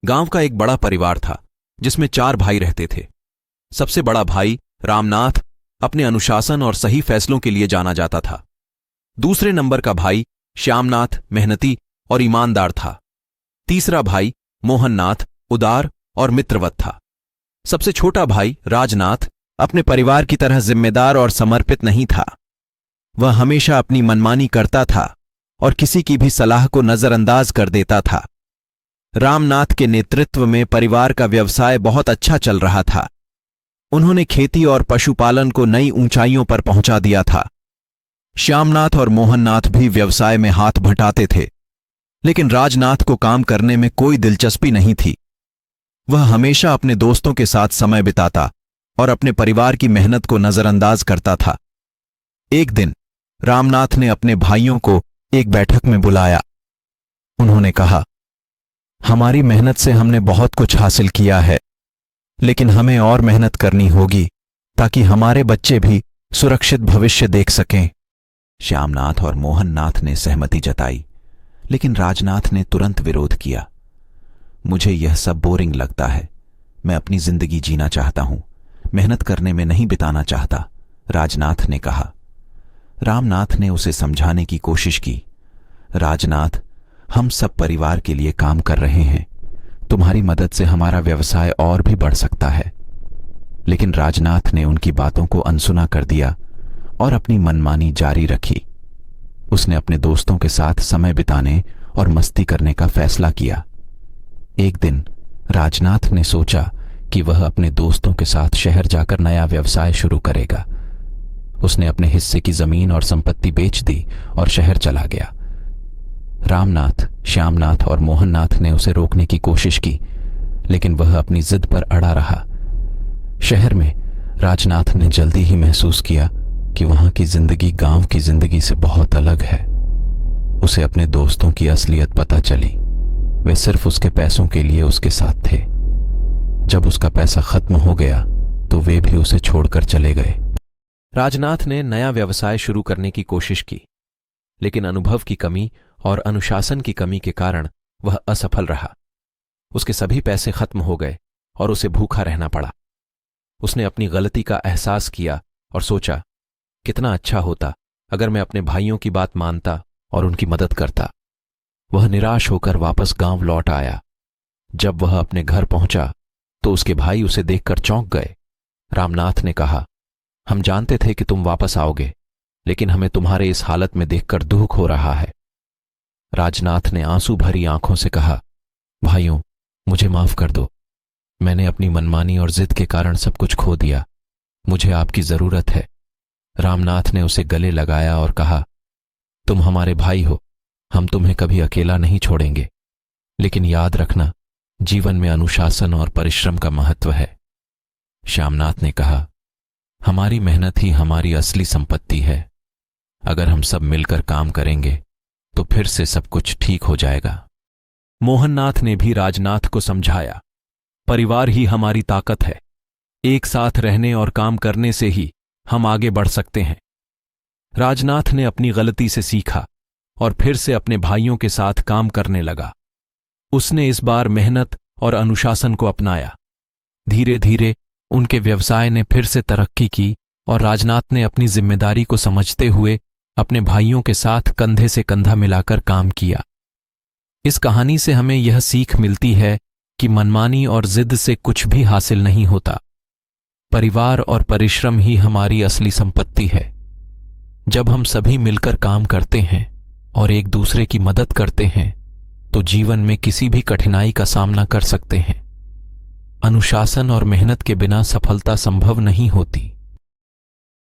गांव का एक बड़ा परिवार था जिसमें 4 भाई रहते थे। सबसे बड़ा भाई रामनाथ अपने अनुशासन और सही फैसलों के लिए जाना जाता था। दूसरे नंबर का भाई श्यामनाथ मेहनती और ईमानदार था। तीसरा भाई मोहननाथ उदार और मित्रवत था। सबसे छोटा भाई राजनाथ अपने परिवार की तरह जिम्मेदार और समर्पित नहीं था। वह हमेशा अपनी मनमानी करता था और किसी की भी सलाह को नजरअंदाज कर देता था। रामनाथ के नेतृत्व में परिवार का व्यवसाय बहुत अच्छा चल रहा था। उन्होंने खेती और पशुपालन को नई ऊंचाइयों पर पहुंचा दिया था। श्यामनाथ और मोहननाथ भी व्यवसाय में हाथ बंटाते थे, लेकिन राजनाथ को काम करने में कोई दिलचस्पी नहीं थी। वह हमेशा अपने दोस्तों के साथ समय बिताता और अपने परिवार की मेहनत को नजरअंदाज करता था। एक दिन रामनाथ ने अपने भाइयों को एक बैठक में बुलाया। उन्होंने कहा, हमारी मेहनत से हमने बहुत कुछ हासिल किया है, लेकिन हमें और मेहनत करनी होगी ताकि हमारे बच्चे भी सुरक्षित भविष्य देख सकें। श्यामनाथ और मोहननाथ ने सहमति जताई, लेकिन राजनाथ ने तुरंत विरोध किया। मुझे यह सब बोरिंग लगता है। मैं अपनी जिंदगी जीना चाहता हूं, मेहनत करने में नहीं बिताना चाहता, राजनाथ ने कहा। रामनाथ ने उसे समझाने की कोशिश की। राजनाथ, हम सब परिवार के लिए काम कर रहे हैं। तुम्हारी मदद से हमारा व्यवसाय और भी बढ़ सकता है। लेकिन राजनाथ ने उनकी बातों को अनसुना कर दिया और अपनी मनमानी जारी रखी। उसने अपने दोस्तों के साथ समय बिताने और मस्ती करने का फैसला किया। एक दिन राजनाथ ने सोचा कि वह अपने दोस्तों के साथ शहर जाकर नया व्यवसाय शुरू करेगा। उसने अपने हिस्से की जमीन और संपत्ति बेच दी और शहर चला गया। रामनाथ, श्यामनाथ और मोहननाथ ने उसे रोकने की कोशिश की, लेकिन वह अपनी जिद पर अड़ा रहा। शहर में राजनाथ ने जल्दी ही महसूस किया कि वहां की जिंदगी गांव की जिंदगी से बहुत अलग है। उसे अपने दोस्तों की असलियत पता चली। वे सिर्फ उसके पैसों के लिए उसके साथ थे। जब उसका पैसा खत्म हो गया तो वे भी उसे छोड़कर चले गए। राजनाथ ने नया व्यवसाय शुरू करने की कोशिश की, लेकिन अनुभव की कमी और अनुशासन की कमी के कारण वह असफल रहा। उसके सभी पैसे खत्म हो गए और उसे भूखा रहना पड़ा। उसने अपनी गलती का एहसास किया और सोचा, कितना अच्छा होता अगर मैं अपने भाइयों की बात मानता और उनकी मदद करता। वह निराश होकर वापस गांव लौट आया। जब वह अपने घर पहुंचा तो उसके भाई उसे देखकर चौंक गए। रामनाथ ने कहा, हम जानते थे कि तुम वापस आओगे, लेकिन हमें तुम्हारे इस हालत में देखकर दुख हो रहा है। राजनाथ ने आंसू भरी आंखों से कहा, भाइयों, मुझे माफ कर दो। मैंने अपनी मनमानी और जिद के कारण सब कुछ खो दिया। मुझे आपकी जरूरत है। रामनाथ ने उसे गले लगाया और कहा, तुम हमारे भाई हो, हम तुम्हें कभी अकेला नहीं छोड़ेंगे। लेकिन याद रखना, जीवन में अनुशासन और परिश्रम का महत्व है। श्यामनाथ ने कहा, हमारी मेहनत ही हमारी असली संपत्ति है। अगर हम सब मिलकर काम करेंगे तो फिर से सब कुछ ठीक हो जाएगा। मोहननाथ ने भी राजनाथ को समझाया, परिवार ही हमारी ताकत है। एक साथ रहने और काम करने से ही हम आगे बढ़ सकते हैं। राजनाथ ने अपनी गलती से सीखा और फिर से अपने भाइयों के साथ काम करने लगा। उसने इस बार मेहनत और अनुशासन को अपनाया। धीरे धीरे उनके व्यवसाय ने फिर से तरक्की की और राजनाथ ने अपनी जिम्मेदारी को समझते हुए अपने भाइयों के साथ कंधे से कंधा मिलाकर काम किया। इस कहानी से हमें यह सीख मिलती है कि मनमानी और जिद से कुछ भी हासिल नहीं होता। परिवार और परिश्रम ही हमारी असली संपत्ति है। जब हम सभी मिलकर काम करते हैं और एक दूसरे की मदद करते हैं तो जीवन में किसी भी कठिनाई का सामना कर सकते हैं। अनुशासन और मेहनत के बिना सफलता संभव नहीं होती।